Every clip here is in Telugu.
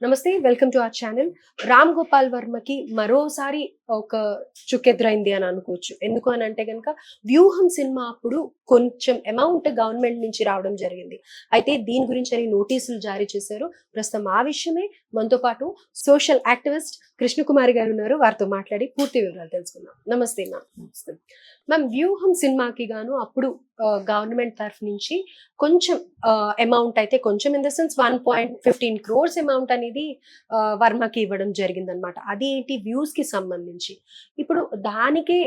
నమస్తే welcome to our channel. Ram Gopal వర్మకి మరోసారి ఒక చుక్కెదురైంది అని అనుకోవచ్చు. ఎందుకు అని అంటే కనుక వ్యూహం సినిమా అప్పుడు కొంచెం అమౌంట్ గవర్నమెంట్ నుంచి రావడం జరిగింది. అయితే దీని గురించి అని నోటీసులు జారీ చేశారు. ప్రస్తుతం ఆ విషయమే మనతో పాటు సోషల్ యాక్టివిస్ట్ కృష్ణకుమారి గారు ఉన్నారు. వారితో మాట్లాడి పూర్తి వివరాలు తెలుసుకుందాం. నమస్తే మ్యామ్. మ్యామ్, వ్యూహం సినిమాకి గాను అప్పుడు గవర్నమెంట్ తరఫు నుంచి కొంచెం అమౌంట్ అయితే కొంచెం in the sense 1.15 crores amount అనేది వర్మకి ఇవ్వడం జరిగిందనమాట. అది ఏంటి వ్యూస్ కి సంబంధించి. ఇప్పుడు దానికే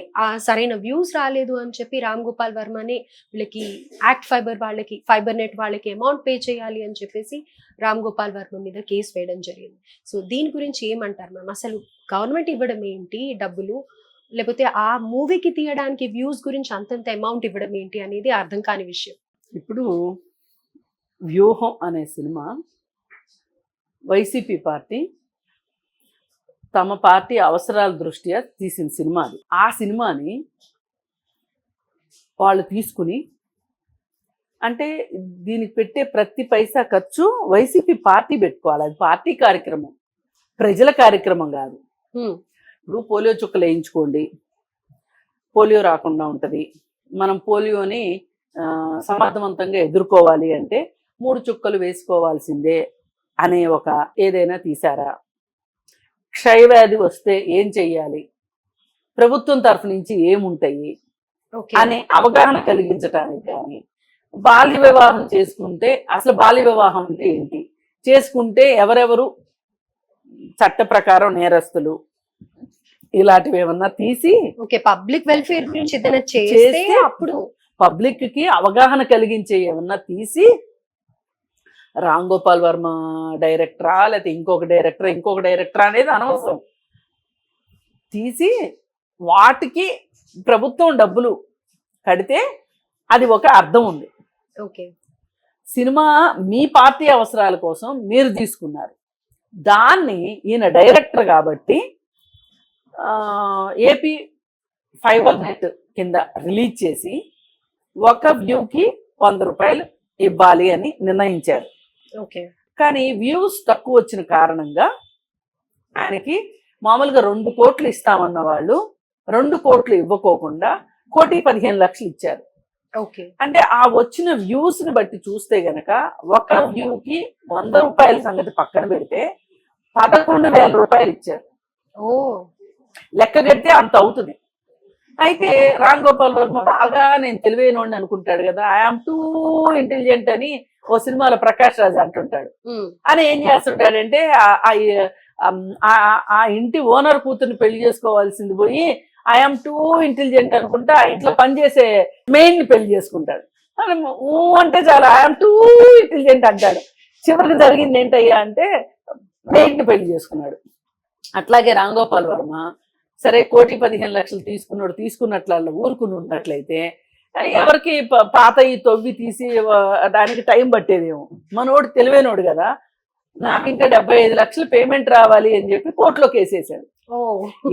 సరైన వ్యూస్ రాలేదు అని చెప్పి రామ్ గోపాల్ వర్మనే వీళ్ళకి యాక్ట్ ఫైబర్ వాళ్ళకి, ఫైబర్ నెట్ వాళ్ళకి అమౌంట్ పే చేయాలి అని చెప్పేసి రామ్ గోపాల్ వర్మ మీద కేసు వేయడం జరిగింది. సో దీని గురించి ఏమంటారు మ్యామ్? అసలు గవర్నమెంట్ ఇవ్వడం ఏంటి డబ్బులు, లేకపోతే ఆ మూవీకి తీయడానికి వ్యూస్ గురించి అంతంత అమౌంట్ ఇవ్వడం ఏంటి అనేది అర్థం కాని విషయం. ఇప్పుడు వ్యూహం అనే సినిమా వైసీపీ పార్టీ తమ పార్టీ అవసరాల దృష్ట్యా తీసిన సినిమా అది. ఆ సినిమాని వాళ్ళు తీసుకుని, అంటే దీనికి పెట్టే ప్రతి పైసా ఖర్చు వైసీపీ పార్టీ పెట్టుకోవాలి. అది పార్టీ కార్యక్రమం, ప్రజల కార్యక్రమం కాదు. ఇప్పుడు పోలియో చుక్కలు వేయించుకోండి, పోలియో రాకుండా ఉంటుంది. మనం పోలియోని సమర్థవంతంగా ఎదుర్కోవాలి అంటే 3 చుక్కలు వేసుకోవాల్సిందే అనే ఒక ఏదైనా తీశారా? క్షయవ్యాధి వస్తే ఏం చెయ్యాలి, ప్రభుత్వం తరఫు నుంచి ఏముంటాయి అనే అవగాహన కలిగించడానికి కానీ, బాల్య వివాహం చేసుకుంటే అసలు బాల్య వివాహం అంటే ఏంటి, చేసుకుంటే ఎవరెవరు చట్ట ప్రకారం నేరస్తులు, ఇలాంటివి ఏమన్నా తీసి పబ్లిక్ వెల్ఫేర్ గురించి ఏదైనా చేస్తే అప్పుడు పబ్లిక్ కి అవగాహన కలిగించే ఏమన్నా తీసి, రామ్ గోపాల్ వర్మ డైరెక్టరా లేకపోతే ఇంకొక డైరెక్టరా అనేది అనవసరం, తీసి వాటికి ప్రభుత్వం డబ్బులు కడితే అది ఒక అర్థం ఉంది. ఓకే, సినిమా మీ పార్టీ అవసరాల కోసం మీరు తీసుకున్నారు, దాన్ని ఈయన డైరెక్టర్ కాబట్టి ఏపీ ఫైబర్ నెట్ కింద రిలీజ్ చేసి ఒక వ్యూకి 100 రూపాయలు ఇవ్వాలి అని నిర్ణయించారు. ఓకే, కానీ వ్యూస్ తక్కువ వచ్చిన కారణంగా ఆయనకి మామూలుగా 2 కోట్లు ఇస్తామన్న వాళ్ళు 2 కోట్లు ఇవ్వకోకుండా 1,15,00,000 ఇచ్చారు. ఓకే, అంటే ఆ వచ్చిన వ్యూస్ ని బట్టి చూస్తే గనక ఒక వ్యూకి 100 రూపాయల సంగతి పక్కన పెడితే 11,000 రూపాయలు ఇచ్చారు. లెక్క కడితే అంత అవుతుంది. అయితే రామ్ గోపాల్ వర్మ బాగా నేను తెలివైనోడిని అనుకుంటాడు కదా, ఐఆమ్ టూ ఇంటెలిజెంట్ అని ఓ సినిమాలో ప్రకాష్ రాజ్ అంటుంటాడు. అని ఏం చేస్తుంటాడంటే ఆ ఇంటి ఓనర్ కూతుర్ని పెళ్లి చేసుకోవాల్సింది పోయి ఐఆమ్ టూ ఇంటెలిజెంట్ అనుకుంటా ఇంట్లో పనిచేసే మెయిన్ ని పెళ్లి చేసుకుంటాడు. అంటే చాలా ఐఆమ్ టూ ఇంటెలిజెంట్ అంటాడు. చివరికి జరిగింది ఏంటయ్యా అంటే మెయిన్ ని పెళ్లి చేసుకున్నాడు. అట్లాగే రామ్ గోపాల్ వర్మ సరే 1,15,00,000 తీసుకున్నట్ల ఊరుకుని ఉన్నట్లయితే ఎవరికి పాత ఈ తవ్వి తీసి దానికి టైం పట్టేదేమో. మనోడు తెలివైనోడు కదా, నాకు ఇంకా 75 లక్షలు పేమెంట్ రావాలి అని చెప్పి కోర్టులోకి వేసేసాడు.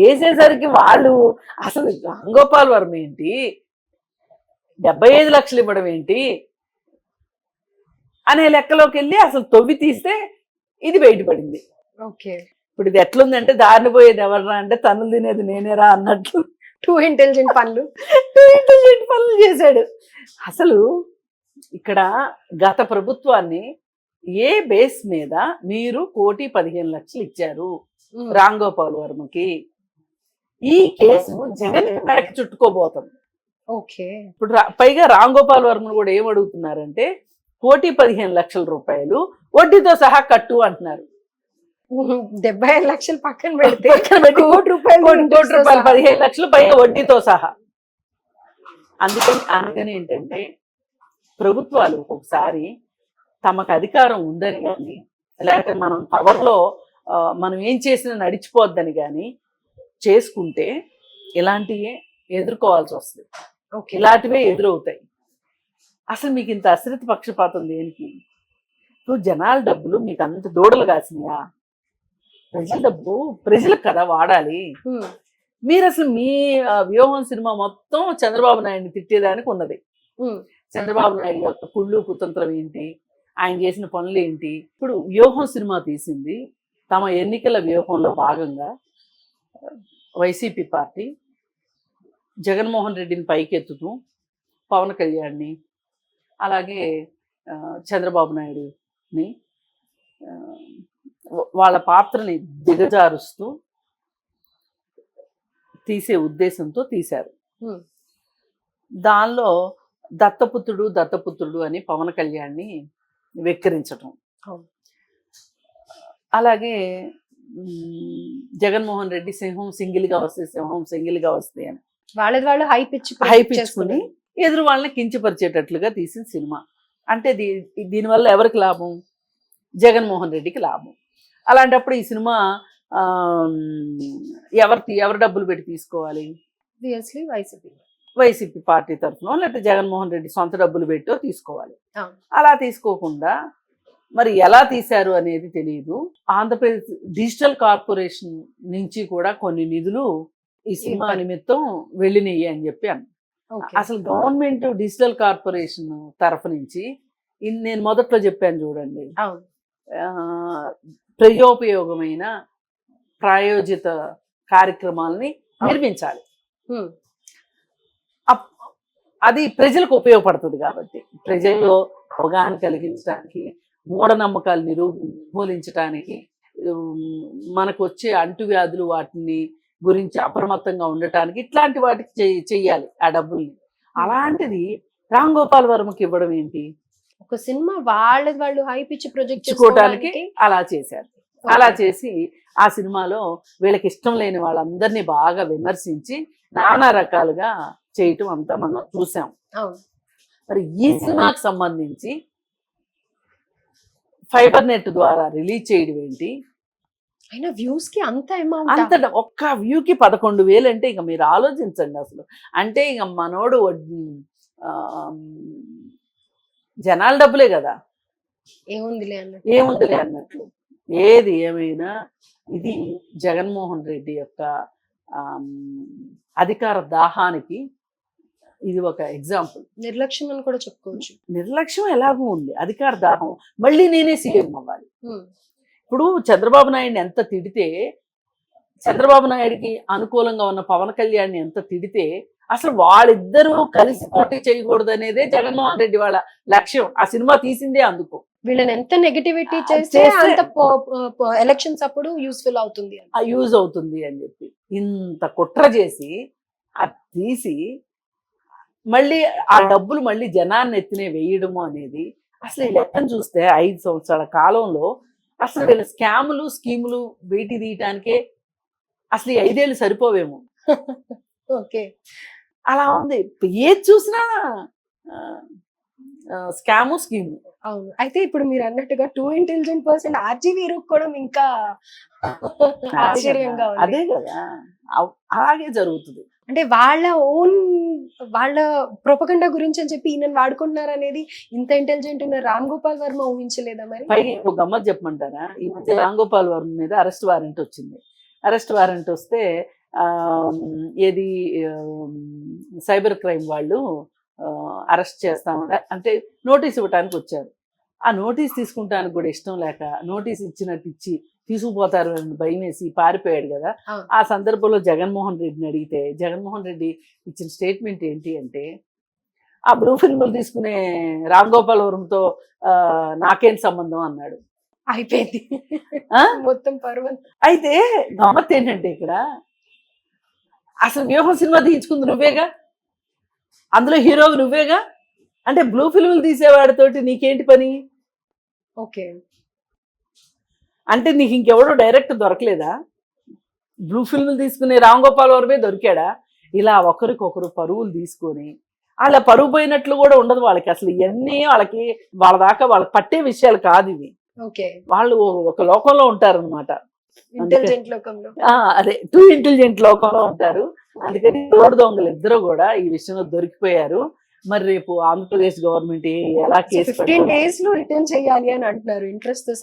వేసేసరికి వాళ్ళు అసలు రామ్ గోపాల్ వర్మ ఏంటి 75 లక్షలు ఇవ్వడం ఏంటి అనే లెక్కలోకి వెళ్ళి అసలు తవ్వి తీస్తే ఇది బయటపడింది. ఓకే, ఇప్పుడు ఇది ఎట్లుందంటే దారిని పోయేది ఎవర్రా అంటే తనులు తినేది నేనేరా అన్నట్లు టూ ఇంటెలిజెంట్ పనులు చేశాడు. అసలు ఇక్కడ గత ప్రభుత్వాన్ని ఏ బేస్ మీద మీరు 1,15,00,000 ఇచ్చారు రామ్ గోపాల్ వర్మకి? ఈ కేసు జగన్ మెడకి చుట్టుకోబోతుంది. ఓకే, ఇప్పుడు పైగా రామ్ గోపాల్ వర్మను కూడా ఏమడుగుతున్నారంటే 1,15,00,000 రూపాయలు వడ్డీతో సహా కట్టు అంటున్నారు. 75 లక్షలు పక్కన పెడితే ₹1 కోటి 15 లక్షలు పైగా వడ్డీతో సహా. అందుకని ఏంటంటే ప్రభుత్వాలు ఒకసారి తమకు అధికారం ఉందని కానీ, లేకపోతే మనం పవర్లో మనం ఏం చేసినా నడిచిపోద్దని కానీ చేసుకుంటే ఇలాంటివే ఎదుర్కోవాల్సి వస్తుంది. ఇలాంటివే ఎదురవుతాయి. అసలు మీకు ఇంత అశ్రిత పక్షపాతం దేనికి? ఇప్పుడు జనాల డబ్బులు మీకు అంత దూడలు కాసినాయా? ప్రజల డబ్బు ప్రజలకు కదా వాడాలి. మీరు అసలు మీ వ్యూహం సినిమా మొత్తం చంద్రబాబు నాయుడిని తిట్టేదానికి ఉన్నది. చంద్రబాబు నాయుడు యొక్క కుళ్ళు కుతంత్రం ఏంటి, ఆయన చేసిన పనులు ఏంటి? ఇప్పుడు వ్యూహం సినిమా తీసింది తమ ఎన్నికల వ్యూహంలో భాగంగా వైసీపీ పార్టీ జగన్మోహన్ రెడ్డిని పైకెత్తుతూ పవన్ కళ్యాణ్ని అలాగే చంద్రబాబు నాయుడుని వాళ్ళ పాత్రని దిగజారుస్తూ తీసే ఉద్దేశంతో తీశారు. దానిలో దత్తపుత్రుడు అని పవన్ కళ్యాణ్ని వెక్కిరించటం, అలాగే జగన్మోహన్ రెడ్డి సింహం సింగిల్గా వస్తే అని వాళ్ళు హైప్ ఇచ్చుకుని ఎదురు వాళ్ళని కించపరిచేటట్లుగా తీసిన సినిమా. అంటే దీనివల్ల ఎవరికి లాభం? జగన్మోహన్ రెడ్డికి లాభం. అలాంటప్పుడు ఈ సినిమా ఎవరు డబ్బులు పెట్టి తీసుకోవాలి? వైసీపీ పార్టీ తరఫున లేకపోతే జగన్మోహన్ రెడ్డి సొంత డబ్బులు పెట్టో తీసుకోవాలి. అలా తీసుకోకుండా మరి ఎలా తీశారు అనేది తెలియదు. ఆంధ్రప్రదేశ్ డిజిటల్ కార్పొరేషన్ నుంచి కూడా కొన్ని నిధులు ఈ సినిమా నిమిత్తం వెళ్ళినాయి అని చెప్పి అన్న. అసలు గవర్నమెంట్ డిజిటల్ కార్పొరేషన్ తరఫు నుంచి నేను మొదట్లో చెప్పాను చూడండి, ప్రజోపయోగమైన ప్రాయోజిత కార్యక్రమాలని నిర్మించాలి. అది ప్రజలకు ఉపయోగపడుతుంది కాబట్టి, ప్రజల్లో అవగాహన కలిగించడానికి, మూఢనమ్మకాలు నిర్మూలించడానికి, మనకు వచ్చే అంటువ్యాధులు వాటిని గురించి అప్రమత్తంగా ఉండటానికి ఇట్లాంటి వాటికి చెయ్యాలి ఆ డబ్బుల్ని. అలాంటిది రామ్ గోపాల్ వర్మకి ఇవ్వడం ఏంటి? ఒక సినిమా వాళ్ళు హైప్ ఇచ్చి ప్రొజెక్ట్ చేసుకోవడానికి అలా చేశారు. అలా చేసి ఆ సినిమాలో వీళ్ళకి ఇష్టం లేని వాళ్ళందరినీ బాగా విమర్శించి నానా రకాలుగా చేయటం అంతా మనం చూసాం. మరి ఈ సినిమాకి సంబంధించి ఫైబర్ నెట్ ద్వారా రిలీజ్ చేయడం ఏంటి? అయినా వ్యూస్ కి అంత ఒక్క వ్యూకి 11,000 అంటే ఇక మీరు ఆలోచించండి అసలు. అంటే ఇక మనోడు జనాల డబ్బులే కదా, ఏముందిలే అన్నట్లు. ఏది ఏమైనా ఇది జగన్మోహన్ రెడ్డి యొక్క అధికార దాహానికి ఇది ఒక ఎగ్జాంపుల్. నిర్లక్ష్యం అని కూడా చెప్పుకోవచ్చు. నిర్లక్ష్యం ఎలాగూ ఉంది, అధికార దాహం. మళ్ళీ నేనే సీఎం అవ్వాలి. ఇప్పుడు చంద్రబాబు నాయుడిని ఎంత తిడితే, చంద్రబాబు నాయుడికి అనుకూలంగా ఉన్న పవన్ కళ్యాణ్ని ఎంత తిడితే, అసలు వాళ్ళిద్దరూ కలిసి పోటీ చేయకూడదు అనేదే జగన్మోహన్ రెడ్డి వాళ్ళ లక్ష్యం. ఆ సినిమా తీసిందే అందుకు. వీళ్ళని ఎంత నెగటివిటీ చేస్తే అంత ఎలక్షన్స్ అప్పుడు యూస్ఫుల్ అవుతుంది, యూజ్ అవుతుంది అని చెప్పి ఇంత కుట్ర చేసి అది తీసి మళ్ళీ ఆ డబ్బులు మళ్ళీ జనాన్ని ఎత్తినే వేయడము అనేది అసలు ఈ లెక్కను చూస్తే 5 సంవత్సరాల కాలంలో అసలు వీళ్ళ స్కాములు స్కీములు బయటి తీయటానికే అసలు ఈ 5 ఏళ్ళు సరిపోవేమో. ఓకే, అలా ఉంది. ఏది చూసినా స్కాము స్కీము. అవును. అయితే ఇప్పుడు మీరు అన్నట్టుగా 2 ఇంటెలిజెంట్ పర్సన్ ఆర్జీవీ ఇరుక్కోవడం ఇంకా ఆశ్చర్యంగా ఉంది. అదే కదా, అలాగే జరుగుతుంది. అంటే వాళ్ళ ప్రొపగండా గురించి అని చెప్పి ఈయన వాడుకుంటున్నారు అనేది ఇంత ఇంటెలిజెంట్ ఉన్న రామ్ గోపాల్ వర్మ ఊహించలేదా? మరి పైగా ఒక గమ్మత్ చెప్పమంటారా, ఈ మధ్య రామ్ గోపాల్ వర్మ మీద అరెస్ట్ వారెంట్ వచ్చింది. అరెస్ట్ వారెంట్ వస్తే ఏది సైబర్ క్రైమ్ వాళ్ళు అరెస్ట్ చేస్తామని అంటే నోటీస్ ఇవ్వటానికి వచ్చారు. ఆ నోటీస్ తీసుకుంటానికి కూడా ఇష్టం లేక నోటీస్ ఇచ్చినట్టు ఇచ్చి తీసుకుపోతారు అని భయం వేసి పారిపోయాడు కదా. ఆ సందర్భంలో జగన్మోహన్ రెడ్డిని అడిగితే జగన్మోహన్ రెడ్డి ఇచ్చిన స్టేట్మెంట్ ఏంటి అంటే, ఆ బ్లూ ఫిల్మ్లు తీసుకునే రామ్ గోపాల్ వర్మతో నాకేం సంబంధం అన్నాడు. అయిపోయింది మొత్తం పర్వం. అయితే గమ్మత్ ఏంటంటే ఇక్కడ అసలు వ్యూహం సినిమా తీయించుకుంది నువ్వేగా, అందులో హీరోగా నువ్వేగా, అంటే బ్లూ ఫిల్మ్లు తీసేవాడితోటి నీకేంటి పని? ఓకే, అంటే నీకు ఇంకెవడో డైరెక్ట్ దొరకలేదా? బ్లూ ఫిల్మ్లు తీసుకునే రామ్ గోపాల్ వర్మే దొరికాడా? ఇలా ఒకరికొకరు పరువులు తీసుకొని వాళ్ళ పరువు పోయినట్లు కూడా ఉండదు వాళ్ళకి. అసలు ఇవన్నీ వాళ్ళకి వాళ్ళ దాకా వాళ్ళకి పట్టే విషయాలు కాదు ఇవి. వాళ్ళు ఒక లోకంలో ఉంటారనమాట, ఇంటెలిజెంట్ లోకంలో. అదే 2 ఇంటెలిజెంట్ లోకంలో ఉంటారు. అందుకని తోడు దొంగలు ఇద్దరు కూడా ఈ విషయంలో దొరికిపోయారు. మరి రేపు ఆంధ్రప్రదేశ్ గవర్నమెంట్ ఎలా కేసు 15 days లో రిటర్న్ చేయాలి అని అంటున్నారు ఇంట్రెస్ట్.